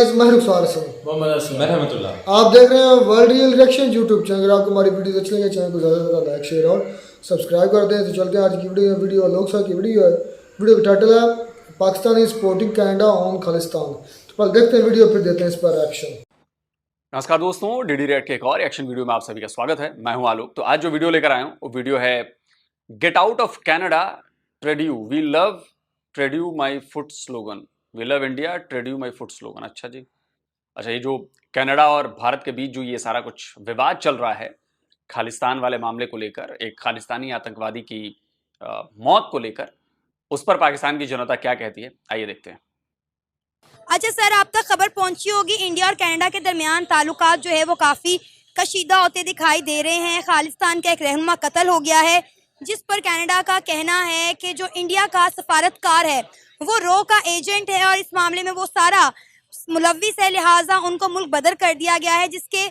Guys, मैं रुखसार हसन। आप देख रहे हैं world real reaction YouTube channel. अगर आपको हमारी वीडियो अच्छी लगे चैनल को ज़्यादा से ज़्यादा लाइक शेयर और सब्सक्राइब कर दें। तो चलते हैं आज की वीडियो लोकसभा की वीडियो है। वीडियो का टाइटल है Pakistan is supporting Canada on Khalistan. तो पहले देखते हैं वीडियो, फिर देते हैं इस पर रिएक्शन। नमस्कार दोस्तों, डीडी रेड के एक और एक्शन वीडियो में आप सभी का स्वागत है। मैं हूं आलोक। तो आज जो वीडियो लेकर आया हूं वो वीडियो है get out of Canada, Trudeau we love Trudeau my foot slogan, we love India Trudeau my foot slogan. अच्छा जी, अच्छा, ये जो कनाडा और भारत के बीच जो ये सारा कुछ विवाद चल रहा है खालिस्तान वाले मामले को लेकर, एक खालिस्तानी आतंकवादी की मौत को लेकर, उस पर पाकिस्तान की जनता क्या कहती है, आइए देखते हैं। अच्छा सर, आप तक खबर पहुंची होगी, इंडिया और कनाडा के दरमियान ताल्लुकात जो है वो काफ़ी कशीदा होते दिखाई दे रहे हैं। खालिस्तान का एक रहनुमा कत्ल हो गया है, जिस पर कनाडा का कहना है कि जो इंडिया का सफारतकार है वो रो का एजेंट है और इस मामले में वो सारा मुलविस है, लिहाजा उनको मुल्क बदर कर दिया गया है। जिसके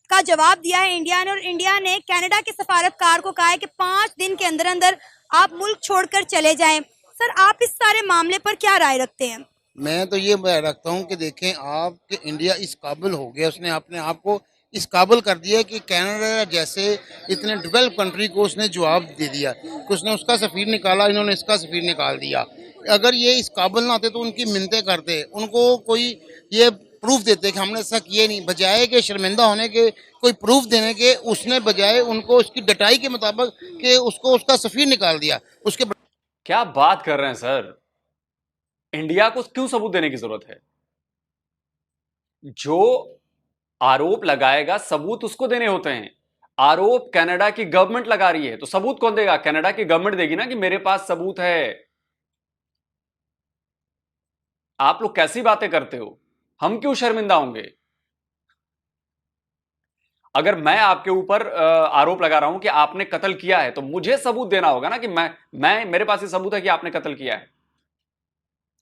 का जवाब दिया है इंडिया ने, और इंडिया ने कनाडा के सफारतकार को कहा है कि 5 दिन के अंदर अंदर आप मुल्क छोड़कर चले जाएं। सर, आप इस सारे मामले पर क्या राय रखते हैं? मैं तो ये रखता हूँ कि देखें आप कि इंडिया इस काबिल हो गया, उसने अपने आप को इस काबिल कर दिया कि कनाडा जैसे इतने डेवलप कंट्री को उसने जवाब दे दिया कि उसने उसका सफ़ीर निकाला, इन्होंने इसका सफ़ीर निकाल दिया। अगर ये इस काबिल ना होते तो उनकी मिन्नतें करते, उनको कोई ये प्रूफ देते कि हमने ऐसा किए नहीं, बजाय के शर्मिंदा होने के कोई प्रूफ देने के उसने बजाय उनको उसकी डटाई के मुताबिक कि उसको उसका सफ़ीर निकाल दिया। उसके क्या बात कर रहे हैं सर, इंडिया को क्यों सबूत देने की जरूरत है? जो आरोप लगाएगा सबूत उसको देने होते हैं। आरोप कनाडा की गवर्नमेंट लगा रही है तो सबूत कौन देगा? कनाडा की गवर्नमेंट देगी ना कि मेरे पास सबूत है। आप लोग कैसी बातें करते हो, हम क्यों शर्मिंदा होंगे? अगर मैं आपके ऊपर आरोप लगा रहा हूं कि आपने कत्ल किया है तो मुझे सबूत देना होगा ना कि मैं मेरे पास ये सबूत है कि आपने कत्ल किया है।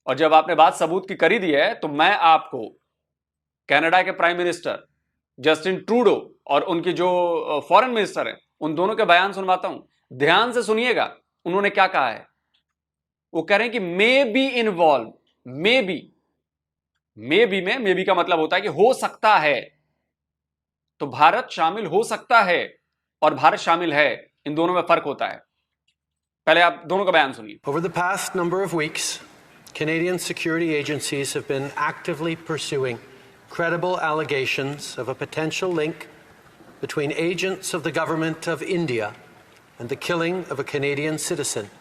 और जब आपने बात सबूत की करी दी है तो मैं आपको कनाडा के प्राइम मिनिस्टर जस्टिन ट्रूडो और उनकी जो फॉरेन मिनिस्टर है उन दोनों के बयान सुनवाता हूं। ध्यान से सुनिएगा, उन्होंने क्या कहा है। वो कह रहे हैं कि may be involve, may be में मे बी का मतलब होता है कि हो सकता है, तो भारत शामिल हो सकता है और भारत शामिल है, इन दोनों में फर्क होता है। पहले आप दोनों का बयान सुनिए। Over the past number of weeks, Canadian security agencies have been actively pursuing credible allegations of a potential link between agents of the government of India and the killing of a Canadian citizen,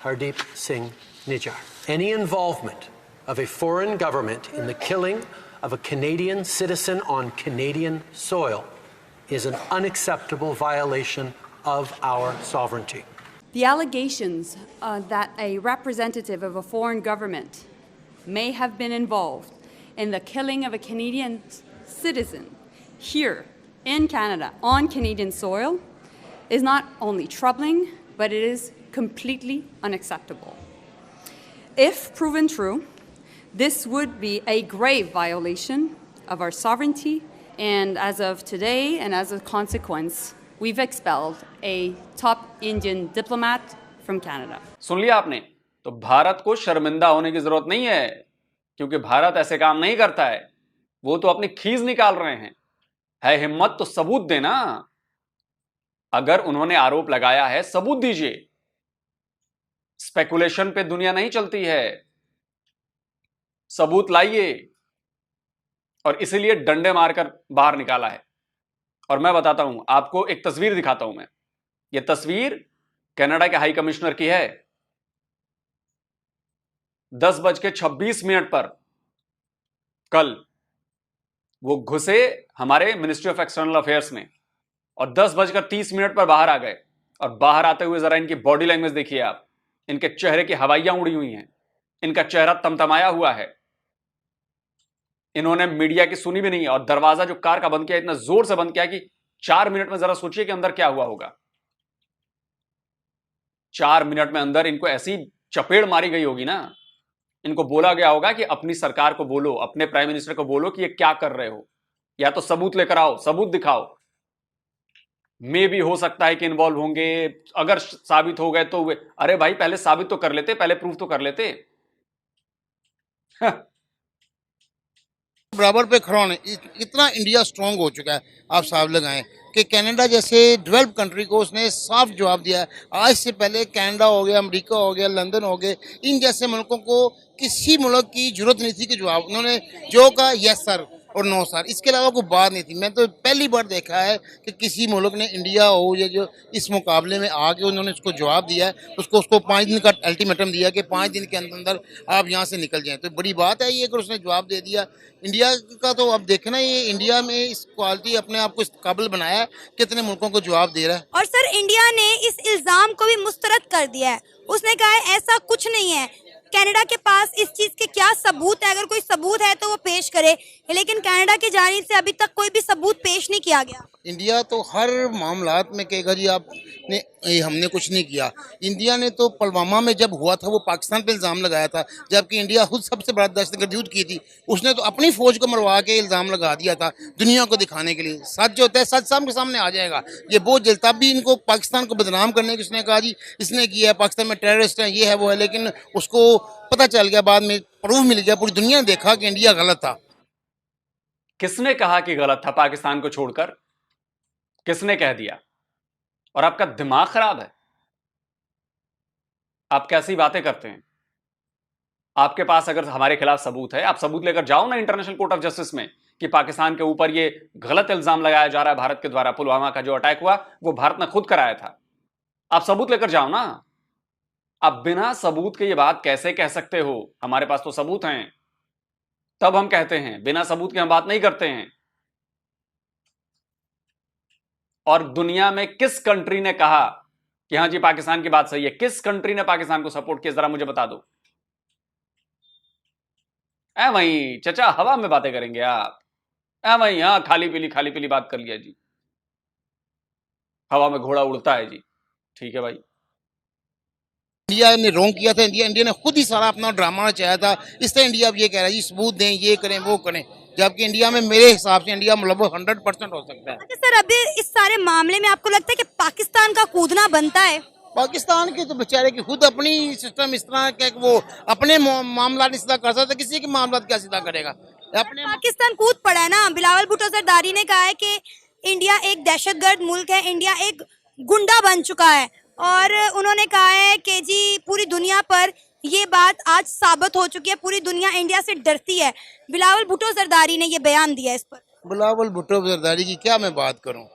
Hardeep Singh Nijjar. Any involvement of a foreign government in the killing of a Canadian citizen on Canadian soil is an unacceptable violation of our sovereignty. The allegations that a representative of a foreign government may have been involved in the killing of a Canadian citizen here in Canada on Canadian soil is not only troubling, but it is completely unacceptable. If proven true, this would be a grave violation of our sovereignty, and as of today and as a consequence, we've expelled a top Indian diplomat from Canada. सुन लिया आपने? तो भारत को शर्मिंदा होने की जरूरत नहीं है, क्योंकि भारत ऐसे काम नहीं करता है। वो तो अपनी खीज निकाल रहे हैं। है हिम्मत तो सबूत देना। अगर उन्होंने आरोप लगाया है सबूत दीजिए। स्पेकुलेशन पे दुनिया नहीं चलती है, सबूत लाइए। और इसीलिए डंडे मारकर बाहर निकाला है। और मैं बताता हूं आपको, एक तस्वीर दिखाता हूं मैं। यह तस्वीर कनाडा के हाई कमिश्नर की है। 10:26 पर कल वो घुसे हमारे मिनिस्ट्री ऑफ एक्सटर्नल अफेयर्स में और 10:30 पर बाहर आ गए। और बाहर आते हुए जरा इनकी बॉडी लैंग्वेज देखिए आप। इनके चेहरे की हवाइयां उड़ी हुई हैं, इनका चेहरा तमतमाया हुआ है। इन्होंने मीडिया की सुनी भी नहीं, और दरवाजा जो कार का बंद किया इतना जोर से बंद किया कि 4 मिनट में जरा सोचिए कि अंदर क्या हुआ होगा। 4 मिनट में अंदर इनको ऐसी चपेड़ मारी गई होगी ना, इनको बोला गया होगा कि अपनी सरकार को बोलो, अपने प्राइम मिनिस्टर को बोलो कि ये क्या कर रहे हो, या तो सबूत लेकर आओ, सबूत दिखाओ। मे भी हो सकता है कि इन्वॉल्व होंगे, अगर साबित हो गए तो अरे भाई पहले साबित तो कर लेते, पहले प्रूफ तो कर लेते। बराबर पे खड़ा होने इतना इंडिया स्ट्रांग हो चुका है। आप साहब लगाएं कि कनाडा जैसे डेवलप कंट्री को उसने साफ जवाब दिया है। आज से पहले कनाडा हो गया, अमेरिका हो गया, लंदन हो गए, इन जैसे मुल्कों को किसी मुल्क की जरूरत नहीं थी कि जवाब उन्होंने जो कहा यस सर और नो सर, इसके अलावा कोई बात नहीं थी। मैं तो पहली बार देखा है कि किसी मुल्क ने इंडिया हो या जो इस मुकाबले में आके उन्होंने उसको जवाब दिया है, उसको 5 दिन का अल्टीमेटम दिया कि 5 दिन के अंदर आप यहाँ से निकल जाएं। तो बड़ी बात है ये, अगर उसने जवाब दे दिया इंडिया का। तो अब देखना ये इंडिया में इस क्वालिटी अपने आप को इस काबिल बनाया है, कितने मुल्कों को जवाब दे रहा है। और सर इंडिया ने इस इल्जाम को भी मुस्तरद कर दिया है। उसने कहा है ऐसा कुछ नहीं है, कनाडा के पास इस चीज के क्या सबूत है, अगर कोई सबूत है तो वो पेश करे, लेकिन कनाडा की जानिब से अभी तक कोई भी सबूत पेश नहीं किया गया। इंडिया तो हर मामलात में कहेगा जी आपने हमने कुछ नहीं किया। इंडिया ने तो पुलवामा में जब हुआ था वो पाकिस्तान पे इल्ज़ाम लगाया था, जबकि इंडिया खुद सबसे बड़ा दहशतगर्द युद्ध की थी। उसने तो अपनी फौज को मरवा के इल्ज़ाम लगा दिया था दुनिया को दिखाने के लिए। सच जो होता है सच सामने आ जाएगा। ये बहुत जल्द तब भी इनको पाकिस्तान को बदनाम करने की उसने कहा जी इसने किया है, पाकिस्तान में टेररिस्ट है, ये है वो है, लेकिन उसको पता चल गया, बाद में प्रूफ मिल गया, पूरी दुनिया ने देखा कि इंडिया गलत था। किसने कहा कि गलत था पाकिस्तान को छोड़कर? किसने कह दिया? और आपका दिमाग खराब है? आप कैसी बातें करते हैं? आपके पास अगर हमारे खिलाफ सबूत है, आप सबूत लेकर जाओ ना इंटरनेशनल कोर्ट ऑफ जस्टिस में कि पाकिस्तान के ऊपर ये गलत इल्जाम लगाया जा रहा है भारत के द्वारा। पुलवामा का जो अटैक हुआ वो भारत ने खुद कराया था। आप सबूत लेकर जाओ ना। आप बिना सबूत के ये बात कैसे कह सकते हो? हमारे पास तो सबूत हैं, तब हम कहते हैं। बिना सबूत के हम बात नहीं करते हैं। और दुनिया में किस कंट्री ने कहा कि हां जी पाकिस्तान की बात सही है? किस कंट्री ने पाकिस्तान को सपोर्ट किया? जरा मुझे बता दो। वही चचा हवा में बातें करेंगे आप। वही हाँ खाली पीली बात कर लिया जी। हवा में घोड़ा उड़ता है जी। ठीक है भाई। इंडिया ने रोंग किया था, इंडिया ने खुद ही सारा अपना ड्रामा रचाया था। इस तरह इंडिया अब ये कह रहा है जी सबूत दें, ये करें वो करें, जबकि इंडिया में मेरे हिसाब से इंडिया मतलब 100% हो सकता है। अच्छा सर, अभी इस सारे मामले में आपको लगता है कि पाकिस्तान का कूदना बनता है? पाकिस्तान के तो बेचारे की खुद अपनी सिस्टम इस तरह के वो अपने मामला नहीं सीधा कर सकता, किसी के मामला क्या सीधा करेगा? अपने पाकिस्तान कूद पड़ा है ना। बिलावल भुट्टो जरदारी ने कहा है कि इंडिया एक दहशतगर्द मुल्क है, इंडिया एक गुंडा बन चुका है, और उन्होंने कहा है कि जी पूरी दुनिया पर ये बात आज साबित हो चुकी है, पूरी दुनिया इंडिया से डरती है। बिलावल भुट्टो जरदारी ने ये बयान दिया इस पर। बिलावल भुट्टो जरदारी की क्या मैं बात करूं,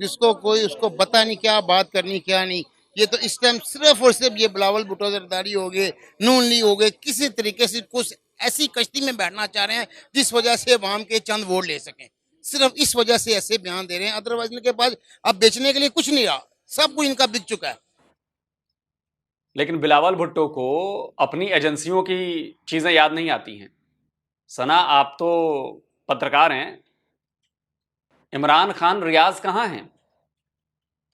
जिसको कोई उसको पता नहीं क्या बात करनी क्या नहीं। ये तो इस टाइम सिर्फ और सिर्फ ये बिलावल भुट्टो जरदारी हो गए, नून लीग हो गए, किसी तरीके से कुछ ऐसी कश्ती में बैठना चाह रहे हैं जिस वजह से अवाम के चंद वोट ले सकें। सिर्फ इस वजह से ऐसे बयान दे रहे हैं, अदरवाइज इनके पास अब बेचने के लिए कुछ नहीं रहा, सब कुछ इनका बिक चुका है। लेकिन बिलावल भुट्टो को अपनी एजेंसियों की चीजें याद नहीं आती हैं। सना आप तो पत्रकार हैं। इमरान खान रियाज कहां हैं?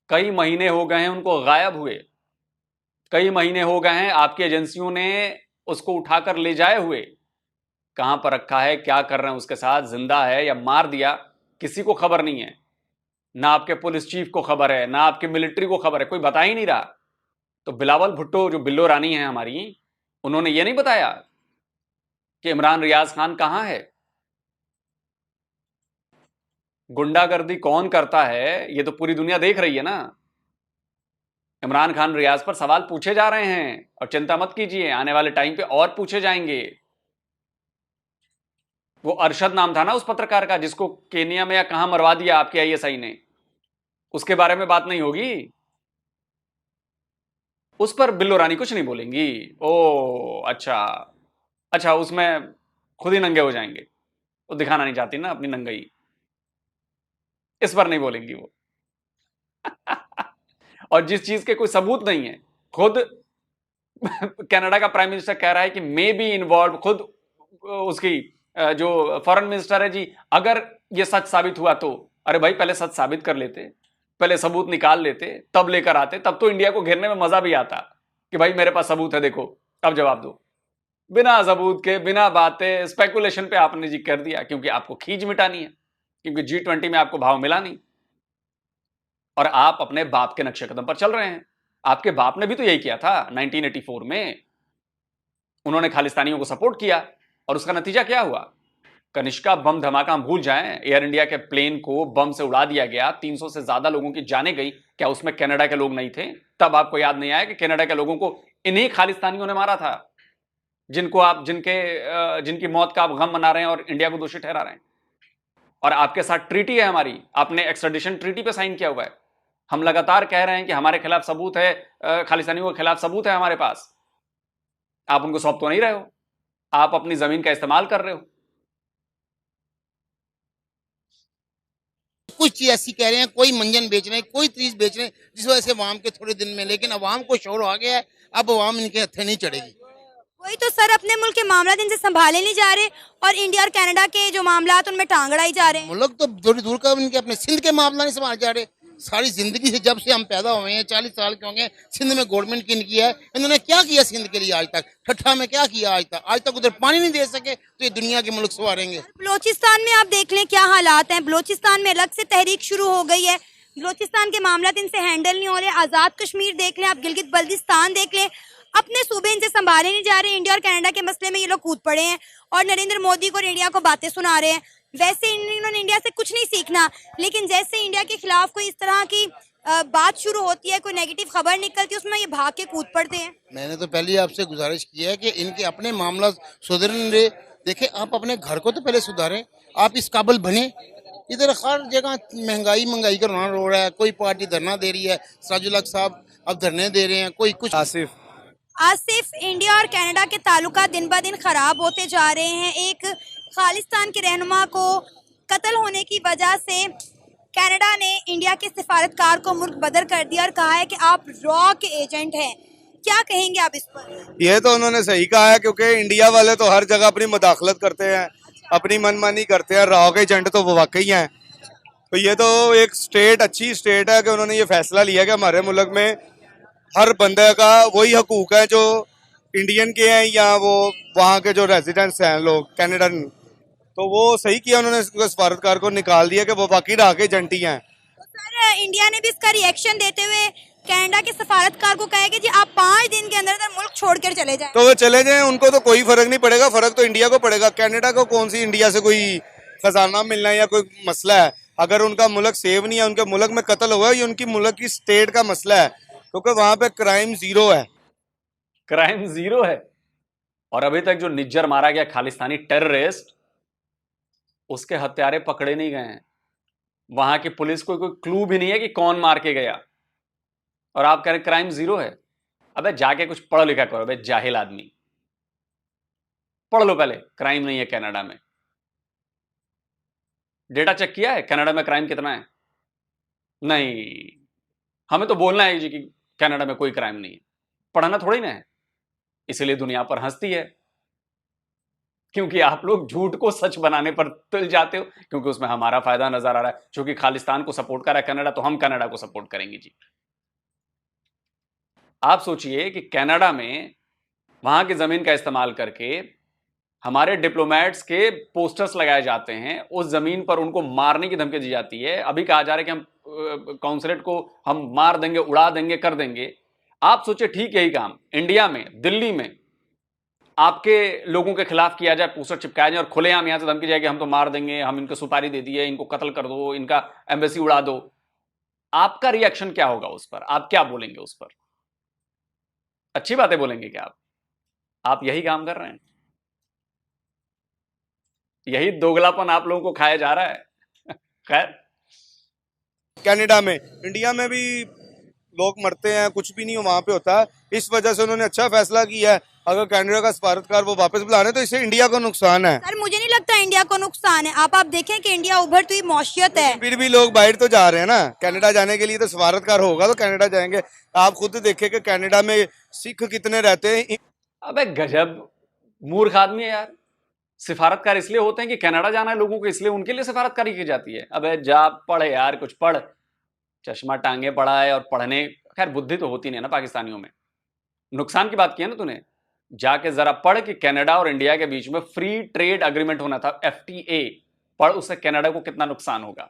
कई महीने हो गए हैं उनको गायब हुए। कई महीने हो गए हैं आपकी एजेंसियों ने उसको उठाकर ले जाए हुए। कहां पर रखा है, क्या कर रहे हैं उसके साथ, जिंदा है या मार दिया, किसी को खबर नहीं है। ना आपके पुलिस चीफ को खबर है, ना आपके मिलिट्री को खबर है, कोई बता ही नहीं रहा। तो बिलावल भुट्टो जो बिल्लो रानी है हमारी, उन्होंने ये नहीं बताया कि इमरान रियाज खान कहां है। गुंडागर्दी कौन करता है ये तो पूरी दुनिया देख रही है ना। इमरान खान रियाज पर सवाल पूछे जा रहे हैं, और चिंता मत कीजिए आने वाले टाइम पे और पूछे जाएंगे। वो अरशद नाम था ना उस पत्रकार का जिसको केनिया में या कहां मरवा दिया आपके आईएसआई ने, उसके बारे में बात नहीं होगी? उस पर बिल्लो रानी कुछ नहीं बोलेंगी। ओ अच्छा, उसमें खुद ही नंगे हो जाएंगे। वो दिखाना नहीं चाहती ना अपनी नंगई, इस पर नहीं बोलेंगी वो। और जिस चीज के कोई सबूत नहीं है, खुद कनाडा का प्राइम मिनिस्टर कह रहा है कि मे बी इन्वॉल्व, खुद उसकी जो फॉरेन मिनिस्टर है जी, अगर ये सच साबित हुआ तो, अरे भाई पहले सच साबित कर लेते, पहले सबूत निकाल लेते, तब लेकर आते, तब तो इंडिया को घेरने में मजा भी आता कि भाई मेरे पास सबूत है, देखो अब जवाब दो। बिना सबूत के, बिना बातें, स्पेकुलेशन पे आपने जी कर दिया, क्योंकि आपको खींच मिटानी है, क्योंकि G20 में आपको भाव मिला नहीं, और आप अपने बाप के नक्शे कदम पर चल रहे हैं। आपके बाप ने भी तो यही किया था 1984 में। उन्होंने खालिस्तानियों को सपोर्ट किया, और उसका नतीजा क्या हुआ? कनिष्का बम धमाका हम भूल जाएं, एयर इंडिया के प्लेन को बम से उड़ा दिया गया, 300 से ज्यादा लोगों की जानें गई, क्या उसमें कनाडा के लोग नहीं थे? तब आपको याद नहीं आया कि कनाडा के लोगों को इन्हीं खालिस्तानियों ने मारा था, जिनकी मौत का आप गम मना रहे हैं और इंडिया को दोषी ठहरा रहे हैं। और आपके साथ ट्रीटी है हमारी, आपने एक्स्ट्राडिशन ट्रीटी पे साइन किया हुआ है। हम लगातार कह रहे हैं कि हमारे खिलाफ सबूत है, खालिस्तानियों के खिलाफ सबूत है हमारे पास। आप उनको सौंप तो नहीं रहे हो, आप अपनी जमीन का इस्तेमाल कर रहे हो। कुछ चीज ऐसी कह रहे हैं, कोई मंजन बेच रहे हैं, कोई चीज बेच रहे हैं, जिस वजह से अवाम के थोड़े दिन में, लेकिन अवाम को शोर आ गया है, अब अवाम इनके हथे नहीं चढ़ेगी। वही तो सर, अपने मुल्क के मामला इनसे संभाले नहीं जा रहे और इंडिया और कनाडा के जो मामला उनमें टांग अड़ाई जा रहे हैं। मुल्क तो दूर दूर का, इनके अपने सिंध के मामला नहीं संभाल जा रहे। सारी जिंदगी से जब से हम पैदा हुए हैं, 40 साल के होंगे, सिंध में गवर्नमेंट की इनकी है। इन्होंने क्या किया सिंध के लिए आज तक? ठट्ठा में क्या किया आज तक उधर पानी नहीं दे सके, तो ये दुनिया के मुल्क संवारेंगे। बलोचिस्तान में आप देख लें क्या हालात हैं। बलोचिस्तान में अलग से तहरीक शुरू हो गई है। बलोचिस्तान के मामला इनसे हैंडल नहीं हो रहे। आजाद कश्मीर देख लें, आप गिलगित बल्तिस्तान देख लें, अपने सूबे इनसे संभाले नहीं जा रहे। इंडिया और कनाडा के मसले में ये लोग कूद पड़े हैं और नरेंद्र मोदी को और इंडिया को बातें सुना रहे हैं। वैसे इन्होंने इंडिया से कुछ नहीं सीखना, लेकिन जैसे इंडिया के खिलाफ कोई इस तरह की बात शुरू होती है, कोई नेगेटिव खबर निकलती है, उसमें ये भाग के कूद पड़ते हैं। मैंने तो पहले आपसे गुजारिश की है कि इनके अपने मामला सुधरने देखे। आप अपने घर को तो पहले सुधारें, आप इस काबिल बने। इधर हर जगह महंगाई का रोना रो रहा है। कोई पार्टी धरना दे रही है, सराजुल हक साहब अब धरने दे रहे हैं, कोई कुछ। आसिफ, इंडिया और कनाडा के ताल्लुकात दिन ब दिन खराब होते जा रहे हैं। एक खालिस्तान के रहनुमा को कत्ल होने की वजह से कनाडा ने इंडिया के सिफारतकार को मुल्क बदर कर दिया और कहा है कि आप रॉ के एजेंट हैं। क्या कहेंगे आप इस पर? ये तो उन्होंने सही कहा है, क्योंकि इंडिया वाले तो हर जगह अपनी मुदाखलत करते हैं, अपनी मनमानी करते हैं। रॉ के एजेंट तो वो वाकई हैं। तो ये तो एक अच्छी स्टेट है कि उन्होंने ये फैसला लिया कि हमारे मुल्क में हर बंदे का वही हकूक है जो इंडियन के हैं या वो वहाँ के जो रेजिडेंट्स हैं लोग कैनेडन। तो वो सही किया उन्होंने, सफारतकार को निकाल दिया कि वो बाकी रह के एजेंट ही हैं। तो सर, इंडिया ने भी इसका रिएक्शन देते हुए कनाडा के सफारतकार को कहा कि जी आप 5 दिन के अंदर मुल्क छोड़कर चले जाएं। तो वो चले जाएं, उनको तो कोई फर्क नहीं पड़ेगा। फर्क तो इंडिया को पड़ेगा। कनाडा को कौन सी इंडिया से कोई खजाना मिलना है या कोई मसला है? अगर उनका मुल्क सेव नहीं है, उनके मुल्क में कत्ल हुआ है, ये उनकी मुल्क की स्टेट का मसला है, क्योंकि वहां पे क्राइम जीरो है। क्राइम जीरो है। और अभी तक जो निज्जर मारा गया खालिस्तानी टेररिस्ट, उसके हत्यारे पकड़े नहीं गए हैं। वहां की पुलिस को कोई क्लू भी नहीं है कि कौन मार के गया, और आप कह रहे क्राइम जीरो है। अबे जाके कुछ पढ़ लिखा करो, अबे जाहिल आदमी, पढ़ लो पहले। क्राइम नहीं है कनाडा में। डेटा चेक किया है कनाडा में क्राइम कितना है? नहीं, हमें तो बोलना है जी कि कनाडा में कोई क्राइम नहीं है, पढ़ना थोड़ी ना है। इसलिए दुनिया पर हंसती है, क्योंकि आप लोग झूठ को सच बनाने पर तुल जाते हो, क्योंकि उसमें हमारा फायदा नजर आ रहा है। क्योंकि खालिस्तान को सपोर्ट कर रहा है कनाडा, तो हम कनाडा को सपोर्ट करेंगे जी। आप सोचिए कि कनाडा में वहां की जमीन का इस्तेमाल करके हमारे डिप्लोमेट्स के पोस्टर्स लगाए जाते हैं, उस जमीन पर उनको मारने की धमकी दी जाती है। अभी कहा जा रहा है कि हम कॉन्सुलेट को हम मार देंगे, उड़ा देंगे, कर देंगे। आप सोचिए, ठीक यही काम इंडिया में, दिल्ली में आपके लोगों के खिलाफ किया जाए, पोस्टर चिपकाया जाए और खुलेआम यहां से धमकी जाए कि हम तो मार देंगे, हम इनको सुपारी दे दिए, इनको कत्ल कर दो, इनका एम्बेसी उड़ा दो। आपका रिएक्शन क्या होगा उस पर? आप क्या बोलेंगे उस पर? अच्छी बातें बोलेंगे क्या आप यही काम कर रहे हैं। यही दोगलापन आप लोगों को खाया जा रहा है। खैर, कनाडा में, इंडिया में भी लोग मरते हैं, कुछ भी नहीं वहां पे होता है। इस वजह से उन्होंने अच्छा फैसला किया है। अगर कनाडा का सफारतकार वो वापस बुला रहे तो इससे इंडिया को नुकसान है। सर, मुझे नहीं लगता इंडिया को नुकसान है। आप देखें कि इंडिया उभरती हुई मौशियत है, फिर भी लोग बाहर तो जा रहे हैं ना। कनाडा जाने के लिए तो सफारतकार होगा तो कनाडा जाएंगे। आप खुद देखें कि कनाडा में सिख कितने रहते हैं। अबे गजब मूर्ख आदमी है यार। सिफारतकार इसलिए होते हैं कि कनाडा जाना है लोगों को, इसलिए उनके लिए सिफारतकारी की जाती है। अबे जा पढ़ यार, कुछ पढ़। चश्मा टांगे पड़ा है और पढ़ने, खैर बुद्धि तो होती नहीं है ना पाकिस्तानियों में। नुकसान की बात की है ना तूने, जाके जरा पढ़ कि कनाडा और इंडिया के बीच में फ्री ट्रेड एग्रीमेंट होना था, FTA। पढ़ उससे कनाडा को कितना नुकसान होगा।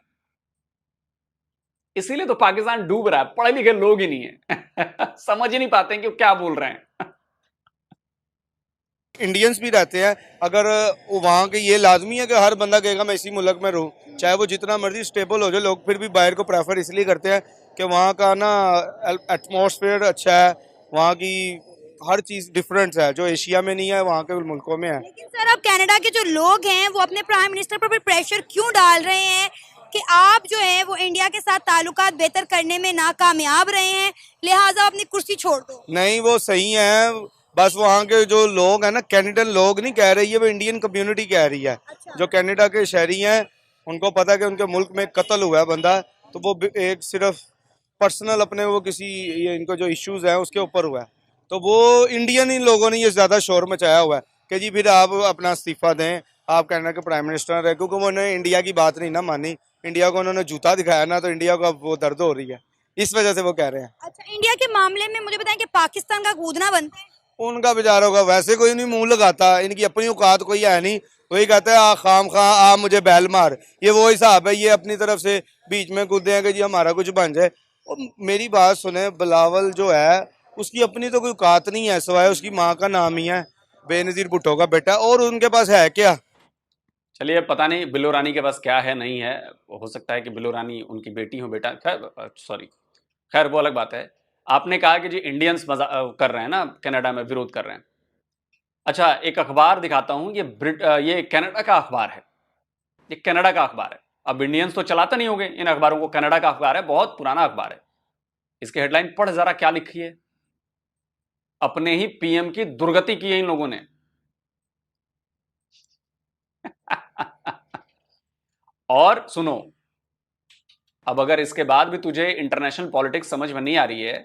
इसीलिए तो पाकिस्तान डूब रहा है, पढ़े लिखे लोग ही नहीं है। समझ ही नहीं पाते कि वो क्या बोल रहे हैं। इंडियंस भी रहते हैं, अगर वहाँ के ये लाजमी है कि हर बंदा कहेगा मैं इसी मुल्क में रहूँ, चाहे वो जितना मर्जी स्टेबल हो जाए, लोग फिर भी बाहर को प्रेफर इसलिए करते हैं कि वहाँ का ना एटमॉस्फेयर अच्छा है, वहाँ की हर चीज़ डिफरेंट है, जो एशिया में नहीं है वहाँ के मुल्कों में है। लेकिन सर अब कनाडा के जो लोग हैं वो अपने प्राइम मिनिस्टर पर प्रेशर क्यों डाल रहे हैं कि आप जो है वो इंडिया के साथ ताल्लुकात बेहतर करने में नाकामयाब रहे हैं, लिहाजा अपनी कुर्सी छोड़ दो? नहीं, वो सही है, बस वहाँ के जो लोग हैं ना, कैनेडियन लोग नहीं कह रही है, वो इंडियन कम्युनिटी कह रही है। जो कनाडा के शहरी हैं उनको पता है कि उनके मुल्क में कत्ल हुआ है बंदा, तो वो एक सिर्फ पर्सनल अपने वो किसी ये इनको जो इश्यूज हैं उसके ऊपर हुआ है, तो वो इंडियन इन लोगों ने ये ज़्यादा शोर मचाया हुआ है कि जी फिर आप अपना इस्तीफा दें, आप कनाडा के प्राइम मिनिस्टर रहे, क्योंकि उन्होंने इंडिया की बात नहीं ना मानी, इंडिया को उन्होंने जूता दिखाया ना, तो इंडिया को अब वो दर्द हो रही है, इस वजह से वो कह रहे हैं। अच्छा, इंडिया के मामले में मुझे बताएं कि पाकिस्तान का कूदना बनता है? उनका बेचारों का वैसे कोई नहीं मुंह लगाता, इनकी अपनी औकात कोई है नहीं, वही कहते हैं आ खाम खा आ मुझे बैल मार, ये वो हिसाब है, ये अपनी तरफ से बीच में कूदे हैं कि जी हमारा कुछ बन जाए। और मेरी बात सुने, बिलावल जो है उसकी अपनी तो कोई औकात नहीं है, सिवाय उसकी माँ का नाम ही है, बेनजीर भुट्टो का बेटा, और उनके पास है क्या? चलिए, पता नहीं बिलो रानी के पास क्या है नहीं है, हो सकता है कि बिलो रानी उनकी बेटी हो, बेटा, खैर सॉरी, खैर वो अलग बात है। आपने कहा कि जी इंडियंस कर रहे हैं ना, कनाडा में विरोध कर रहे हैं। अच्छा, एक अखबार दिखाता हूं, ये कनाडा का अखबार है, ये कनाडा का अखबार है। अब इंडियंस तो चलाते नहीं होंगे इन अखबारों को, कनाडा का अखबार है, बहुत पुराना अखबार है। इसके हेडलाइन पढ़ जरा क्या लिखी है। अपने ही पीएम की दुर्गति की है इन लोगों ने। और सुनो, अब अगर इसके बाद भी तुझे इंटरनेशनल पॉलिटिक्स समझ में नहीं आ रही है,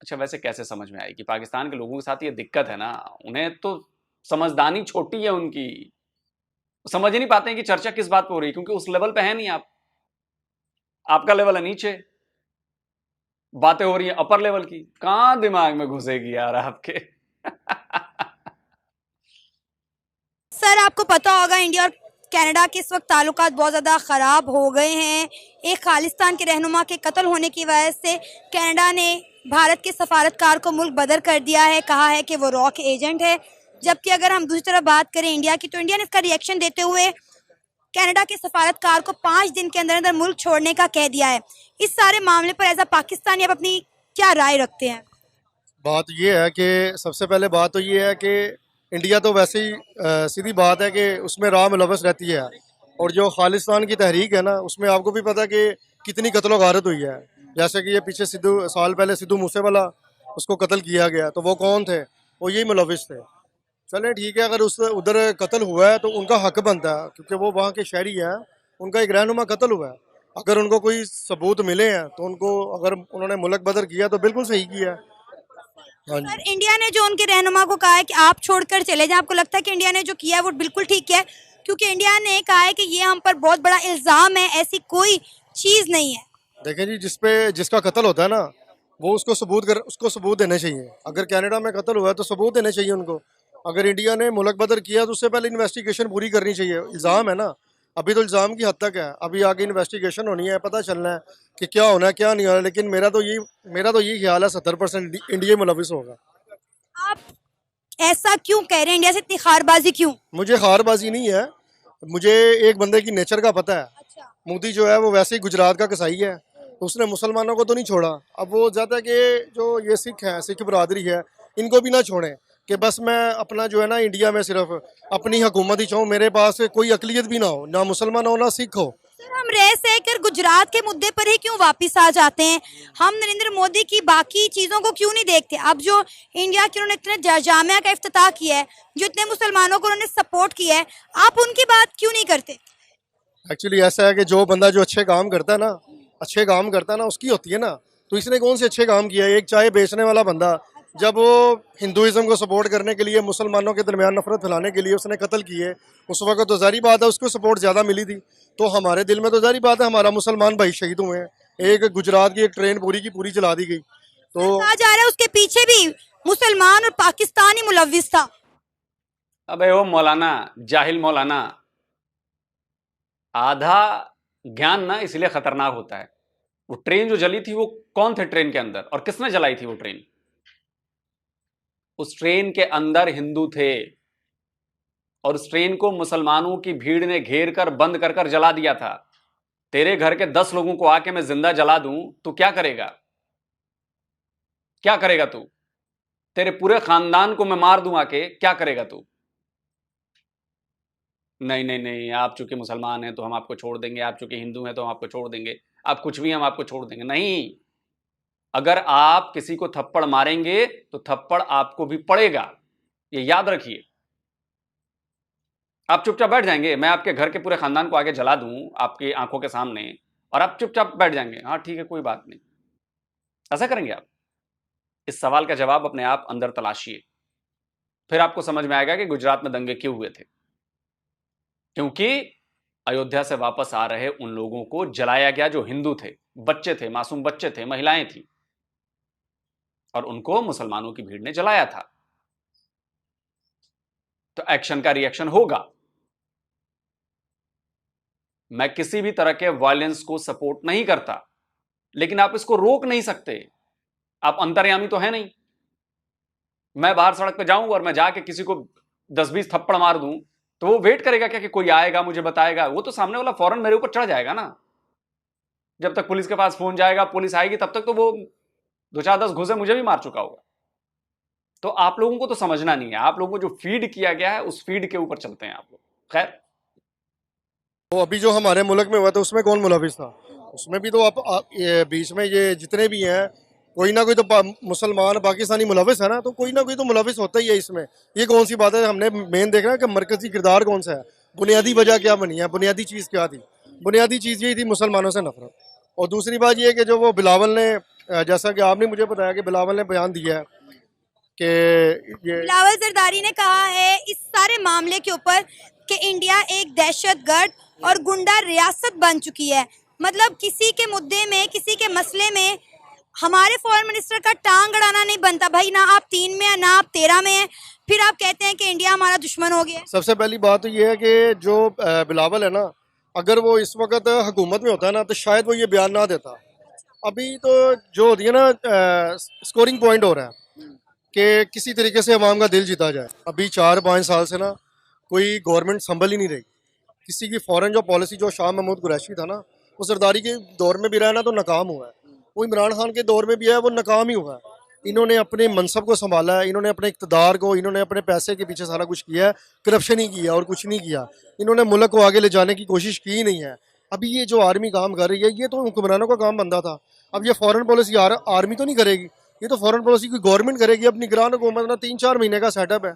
अच्छा वैसे कैसे समझ में आएगी? पाकिस्तान के लोगों के साथ ये दिक्कत है ना, उन्हें तो समझदानी छोटी है उनकी, समझ ही नहीं पाते हैं कि चर्चा किस बात पे हो रही है, क्योंकि उस लेवल पे है नहीं आप, आपका लेवल है नीचे, बातें हो रही है अपर लेवल की, कहां दिमाग में घुसेगी यार आपके। सर आपको पता होगा इंडिया और कनाडा के इस वक्त ताल्लुकात बहुत ज़्यादा ख़राब हो गए हैं। एक खालिस्तान के रहनुमा के कत्ल होने की वजह से कनाडा ने भारत के सफारतकार को मुल्क बदर कर दिया है, कहा है कि वो रॉ के एजेंट है। जबकि अगर हम दूसरी तरफ बात करें इंडिया की, तो इंडिया ने इसका रिएक्शन देते हुए कनाडा के सफारतकार को 5 दिन के अंदर अंदर मुल्क छोड़ने का कह दिया है। इस सारे मामले पर एज अ पाकिस्तानी आप अपनी क्या राय रखते हैं? बात ये है कि सबसे पहले बात तो ये है कि इंडिया तो वैसे ही सीधी बात है कि उसमें राह मुलव्वस रहती है, और जो खालिस्तान की तहरीक है ना, उसमें आपको भी पता है कि कितनी कत्ल गारत हुई है। जैसे कि ये पीछे साल पहले सिद्धू मूसेवाला, उसको कत्ल किया गया, तो वो कौन थे? वो यही मुलव्वस थे। चलें ठीक है, अगर उस उधर कत्ल हुआ है तो उनका हक बनता है, क्योंकि वो वहाँ के शहरी हैं, उनका एक रहनुमा कत्ल हुआ है। अगर उनको कोई सबूत मिले हैं तो उनको, अगर उन्होंने मुल्क बदर किया तो बिल्कुल सही किया। हाँ जी। सर इंडिया ने जो उनके रहनुमा को कहा है कि आप छोड़कर चले जाएं, आपको लगता है कि इंडिया ने जो किया है वो बिल्कुल ठीक किया है? क्योंकि इंडिया ने कहा है कि ये हम पर बहुत बड़ा इल्जाम है, ऐसी कोई चीज नहीं है। देखें जी, जिसका कत्ल होता है ना, वो उसको सबूत देने चाहिए। अगर कनाडा में कत्ल हुआ है तो सबूत देने चाहिए उनको। अगर इंडिया ने मुल्क बदर किया तो उससे पहले इन्वेस्टिगेशन पूरी करनी चाहिए। इल्ज़ाम है ना, अभी तो इल्ज़ाम की हद तक है, अभी आगे इन्वेस्टिगेशन होनी है, पता चलना है कि क्या होना है क्या नहीं होना। लेकिन मेरा तो यही ख्याल है 70% इंडिया मुलविस होगा। आप ऐसा क्यों कह रहे हैं? इंडिया से इतनी खारबाजी क्यों? मुझे खारबाजी नहीं है, मुझे एक बंदे की नेचर का पता है। अच्छा। मोदी जो है वो वैसे ही गुजरात का कसाई है, तो उसने मुसलमानों को तो नहीं छोड़ा। अब वो चाहता है कि जो ये सिख हैं, सिख बरादरी है, इनको भी ना छोड़ें, कि बस मैं अपना जो है ना इंडिया में सिर्फ अपनी हुकूमत ही चाहूँ, मेरे पास कोई अकलियत भी ना हो, ना मुसलमान हो ना सिख हो। सर हम रह सहकर गुजरात के मुद्दे पर ही क्यों वापस आ जाते हैं? हम नरेंद्र मोदी की बाकी चीजों को क्यों नहीं देखते? अब जो इंडिया के उन्होंने इतने जामिया का इफ्तिताह किया है, जो इतने मुसलमानों को उन्होंने सपोर्ट किया है, आप उनकी बात क्यों नहीं करते? एक्चुअली ऐसा है कि जो बंदा जो अच्छे काम करता है ना उसकी होती है ना। तो इसने कौन से अच्छे काम किया है? एक चाय बेचने वाला बंदा, जब वो हिंदुइज्म को सपोर्ट करने के लिए, मुसलमानों के दरमियान नफरत फैलाने के लिए उसने कत्ल किए, उस वक्त तो जारी बात है उसको सपोर्ट ज़्यादा मिली थी। तो हमारे दिल में तो जारी बात है हमारा मुसलमान भाई शहीद हुए हैं। एक गुजरात की एक ट्रेन पूरी की पूरी चला दी गई। तो कहा जा रहा है उसके पीछे भी मुसलमान और पाकिस्तानी मुलव्विस था। अबे वो मौलाना, जाहिल मौलाना, आधा ज्ञान ना इसलिए खतरनाक होता है। वो ट्रेन जो जली थी वो कौन थे ट्रेन के अंदर, और किसने जलाई थी वो ट्रेन? उस ट्रेन के अंदर हिंदू थे, और उस ट्रेन को मुसलमानों की भीड़ ने घेर कर बंद कर कर जला दिया था। तेरे घर के 10 लोगों को आके मैं जिंदा जला दूं तो क्या करेगा? क्या करेगा तू? तेरे पूरे खानदान को मैं मार दूं आके, क्या करेगा तू? नहीं नहीं नहीं, आप चूंकि मुसलमान हैं तो हम आपको छोड़ देंगे, आप चूंकि हिंदू हैं तो हम आपको छोड़ देंगे, आप कुछ भी हम आपको छोड़ देंगे। नहीं, अगर आप किसी को थप्पड़ मारेंगे तो थप्पड़ आपको भी पड़ेगा, ये याद रखिए। आप चुपचाप बैठ जाएंगे, मैं आपके घर के पूरे खानदान को आगे जला दूं आपकी आंखों के सामने और आप चुपचाप बैठ जाएंगे, हाँ ठीक है कोई बात नहीं, ऐसा करेंगे आप? इस सवाल का जवाब अपने आप अंदर तलाशिए, फिर आपको समझ में आएगा कि गुजरात में दंगे क्यों हुए थे। क्योंकि अयोध्या से वापस आ रहे उन लोगों को जलाया गया जो हिंदू थे, बच्चे थे, मासूम बच्चे थे, महिलाएं थी, और उनको मुसलमानों की भीड़ ने जलाया था। तो एक्शन का रिएक्शन होगा। मैं किसी भी तरह के वायलेंस को सपोर्ट नहीं करता, लेकिन आप इसको रोक नहीं सकते, आप अंतर्यामी तो है नहीं। मैं बाहर सड़क पे जाऊं और मैं जाके किसी को 10-20 थप्पड़ मार दूं तो वो वेट करेगा क्या कि कोई आएगा मुझे बताएगा? वो तो सामने वाला फौरन मेरे ऊपर चढ़ जाएगा ना। जब तक पुलिस के पास फोन जाएगा, पुलिस आएगी, तब तक तो वो 2-4-10 घुसे मुझे भी मार चुका होगा। तो आप लोगों को तो समझना नहीं है, आप लोगों को जो फीड किया गया है उस फीड के ऊपर चलते हैं आप लोग। खैर, तो अभी जो हमारे मुल्क में हुआ था उसमें कौन मुलविस था? उसमें भी तो ये बीच में ये जितने भी हैं कोई ना कोई तो मुसलमान पाकिस्तानी मुलविस है ना, तो कोई ना कोई तो मुलविस होता ही है इसमें। ये कौन सी बात है? हमने मेन देखना है कि मरकजी किरदार कौन सा है, बुनियादी वजह क्या बनी है, बुनियादी चीज़ क्या थी। बुनियादी चीज़ यही थी मुसलमानों से नफरत। और दूसरी बात ये है कि जो वो बिलावल ने, जैसा कि आपने मुझे बताया कि बिलावल ने बयान दिया है कि ये बिलावल जरदारी ने कहा है इस सारे मामले के ऊपर कि इंडिया एक दहशतगर्द और गुंडा रियासत बन चुकी है। मतलब किसी के मुद्दे में, किसी के मसले में हमारे फॉरेन मिनिस्टर का टांग अड़ाना नहीं बनता भाई। ना आप 3 में है, ना आप 13 में है, फिर आप कहते हैं कि इंडिया हमारा दुश्मन हो गया। सबसे पहली बात तो ये है कि जो बिलावल है ना, अगर वो इस वक्त हुकूमत में होता है ना तो शायद वो ये बयान ना देता। अभी तो जो होती है ना, स्कोरिंग पॉइंट हो रहा है कि किसी तरीके से अवाम का दिल जीता जाए। अभी 4-5 साल से ना कोई गवर्नमेंट संभल ही नहीं रही। किसी की फॉरेन जो पॉलिसी, जो शाह महमूद कुरैशी था ना, वो सरदारी के दौर में भी रहा ना तो नाकाम हुआ है, वो इमरान खान के दौर में भी है, वो नाकाम ही हुआ है। इन्होंने अपने मनसब को संभाला है, इन्होंने अपने इक़्तिदार को, इन्होंने अपने पैसे के पीछे सारा कुछ किया है, करप्शन ही किया और कुछ नहीं किया। इन्होंने मुल्क को आगे ले जाने की कोशिश की ही नहीं है। अभी ये जो आर्मी काम कर रही है, ये तो हुक्मरानों का काम बनता था। अब ये फॉरेन पॉलिसी आर्मी तो नहीं करेगी, ये तो फॉरेन पॉलिसी की गवर्नमेंट करेगी। अब निगरान हुकूमत ना 3-4 महीने का सेटअप है।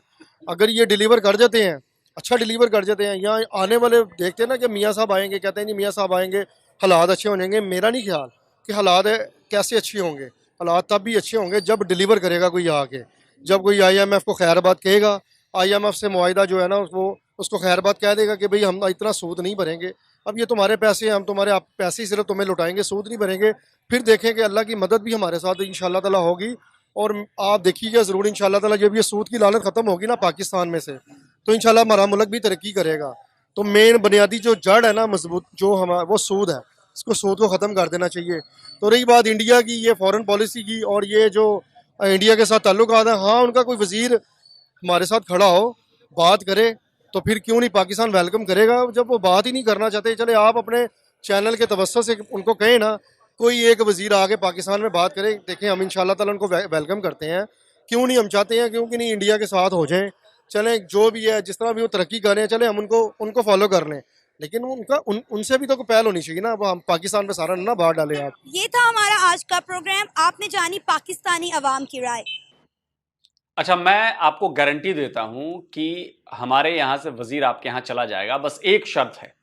अगर ये डिलीवर कर जाते हैं, अच्छा डिलीवर कर जाते हैं, यहाँ आने वाले देखते हैं ना कि मियाँ साहब आएंगे, कहते हैं नहीं मियाँ साहब आएंगे हालात अच्छे हो जाएंगे। मेरा नहीं ख्याल कि हालात कैसे अच्छे होंगे। हालात तब भी अच्छे होंगे जब डिलीवर करेगा कोई आके। जब कोई IMF को खैरबाद कहेगा, IMF से मुआहिदा जो है ना वो उसको खैरबाद कह देगा कि भाई हम इतना सूद नहीं भरेंगे, अब ये तुम्हारे पैसे हैं, हम तुम्हारे पैसे ही सिर्फ तुम्हें लुटाएंगे, सूद नहीं भरेंगे। फिर देखेंगे अल्लाह की मदद भी हमारे साथ इंशाल्लाह ताला होगी। और आप देखिएगा ज़रूर इंशाल्लाह ताला जब ये सूद की लानत ख़त्म होगी ना पाकिस्तान में से, तो इंशाल्लाह हमारा मुल्क भी तरक्की करेगा। तो मेन बुनियादी जो जड़ है ना मजबूत, जो हमारा वो सूद है, इसको सूद को ख़त्म कर देना चाहिए। तो रही बात इंडिया की, ये फॉरेन पॉलिसी की और ये जो इंडिया के साथ ताल्लुकात है, हाँ उनका कोई वज़ीर हमारे साथ खड़ा हो, बात करे, तो फिर क्यों नहीं पाकिस्तान वेलकम करेगा। जब वो बात ही नहीं करना चाहते, चले आप अपने चैनल के तवज्जो से उनको कहें ना, कोई एक वज़ीर आके पाकिस्तान में बात करे, देखें हम इंशाल्लाह ताला उनको वेलकम करते हैं। क्यों नहीं, हम चाहते हैं क्योंकि नहीं इंडिया के साथ हो जाएं। चलें जो भी है, जिस तरह भी वो तरक्की कर रहे हैं, चले हम उनको फॉलो कर लें, लेकिन उनसे भी तो कोई पहल होनी चाहिए ना। वो हम पाकिस्तान पे सारा ना बाहर डालें आप। ये था हमारा आज का प्रोग्राम। आपने जानी पाकिस्तानी अवाम की राय। अच्छा, मैं आपको गारंटी देता हूं कि हमारे यहां से वजीर आपके यहां चला जाएगा, बस एक शर्त है,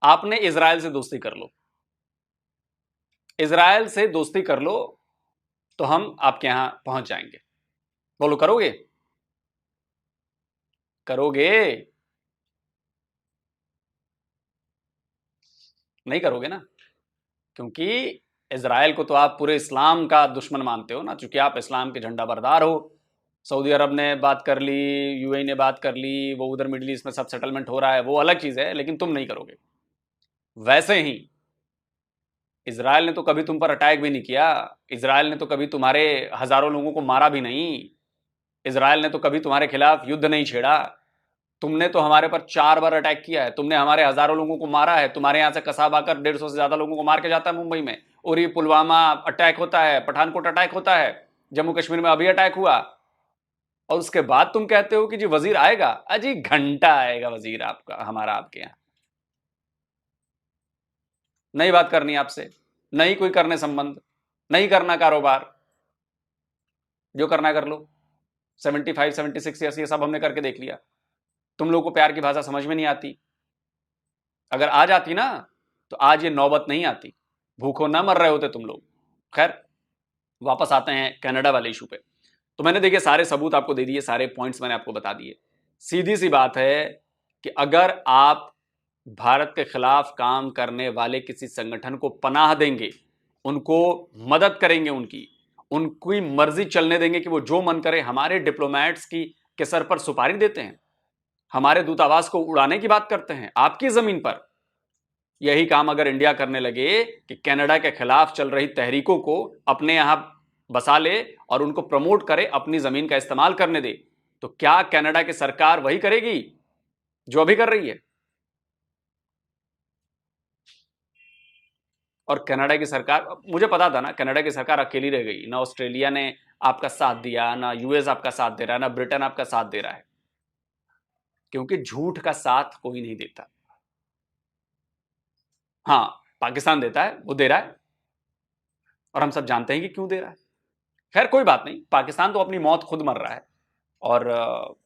आपने इजराइल से दोस्ती कर लो। इजराइल से दोस्ती कर लो तो हम आपके यहां पहुंच जाएंगे। बोलो, करोगे? करोगे? नहीं करोगे ना, क्योंकि इजराइल को तो आप पूरे इस्लाम का दुश्मन मानते हो ना, चूंकि आप इस्लाम के झंडा बरदार हो। सऊदी अरब ने बात कर ली, UAE ने बात कर ली, वो उधर मिडिल ईस्ट में सब सेटलमेंट हो रहा है, वो अलग चीज है, लेकिन तुम नहीं करोगे। वैसे ही इजराइल ने तो कभी तुम पर अटैक भी नहीं किया, इजराइल ने तो कभी तुम्हारे हजारों लोगों को मारा भी नहीं। इजराइल ने तो कभी तुम्हारे खिलाफ युद्ध नहीं छेड़ा। तुमने तो हमारे पर 4 बार अटैक किया है, तुमने हमारे हजारों लोगों को मारा है। तुम्हारे यहां से कसाब आकर 150 से ज्यादा लोगों को मार के जाता है मुंबई में। उरी, पुलवामा अटैक होता है, पठानकोट अटैक होता है, जम्मू कश्मीर में अभी अटैक हुआ, और उसके बाद तुम कहते हो कि जी वजीर आएगा। अजी घंटा आएगा वजीर आपका, हमारा आपके यहाँ। नहीं बात करनी आपसे, नहीं कोई करने संबंध, नहीं करना कारोबार, जो करना कर लो। 75, 76 ईयर्स ये सब हमने करके देख लिया। तुम लोगों को प्यार की भाषा समझ में नहीं आती। अगर आ जाती ना तो आज ये नौबत नहीं आती, भूखों ना मर रहे होते तुम लोग। खैर वापस आते हैं कनाडा वाले इशू पे। तो मैंने देखिए सारे सबूत आपको दे दिए, सारे पॉइंट्स मैंने आपको बता दिए। सीधी सी बात है कि अगर आप भारत के खिलाफ काम करने वाले किसी संगठन को पनाह देंगे, उनको मदद करेंगे, उनकी मर्जी चलने देंगे कि वो जो मन करे, हमारे डिप्लोमेट्स की के सर पर सुपारी देते हैं, हमारे दूतावास को उड़ाने की बात करते हैं आपकी जमीन पर। यही काम अगर इंडिया करने लगे कि कनाडा के खिलाफ चल रही तहरीकों को अपने यहां बसा ले और उनको प्रमोट करे, अपनी जमीन का इस्तेमाल करने दे, तो क्या कनाडा की सरकार वही करेगी जो अभी कर रही है? और कनाडा की सरकार, मुझे पता था ना कनाडा की सरकार अकेली रह गई ना। ऑस्ट्रेलिया ने आपका साथ दिया, ना यूएस आपका साथ दे रहा है, ना ब्रिटेन आपका साथ दे रहा है, क्योंकि झूठ का साथ कोई नहीं देता। हां, पाकिस्तान देता है, वो दे रहा है, और हम सब जानते हैं कि क्यों दे रहा है। खैर कोई बात नहीं, पाकिस्तान तो अपनी मौत खुद मर रहा है, और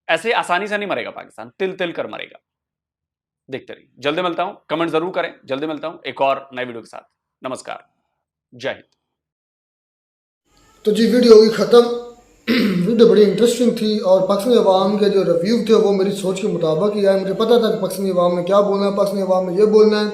ऐसे आसानी से नहीं मरेगा पाकिस्तान, तिल तिल कर मरेगा। देखते रहिए। जल्दी मिलता हूं, कमेंट जरूर करें। जल्दी मिलता हूं एक और नए वीडियो के साथ। नमस्कार, जय हिंद। तो जी वीडियो होगी खत्म। वीडियो बड़ी इंटरेस्टिंग थी, और पाकिस्तानी अवाम के जो रिव्यू थे वो मेरी सोच के मुताबिक ही है। मुझे पता था कि पाकिस्तानी अवाम ने क्या बोलना है। पाकिस्तानी अवाम ने ये बोलना है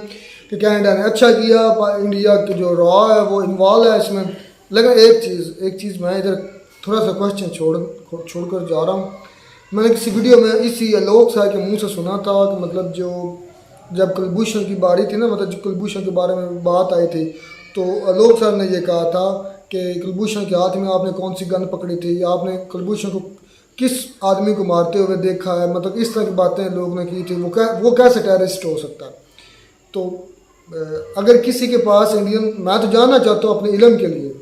कि कनाडा ने अच्छा किया, इंडिया की जो रॉ है वो इन्वॉल्व है इसमें। लेकिन एक चीज़ मैं इधर थोड़ा सा क्वेश्चन छोड़कर जा रहा हूँ। मैंने किसी वीडियो में इसी आलोक साहब के मुंह से सुना था कि मतलब जो जब कुलभूषण की बारी थी ना, मतलब जब कुलभूषण के बारे में बात आई थी, तो आलोक साहब ने ये कहा था कि कुलभूषण के हाथ में आपने कौन सी गन पकड़ी थी, आपने कुलभूषण को किस आदमी को मारते हुए देखा है, मतलब इस तरह की बातें लोगों ने की थी। वो कैसे टेररिस्ट हो सकता है? तो अगर किसी के पास इंडियन, मैं तो जानना चाहता हूँ अपने इल्म के लिए,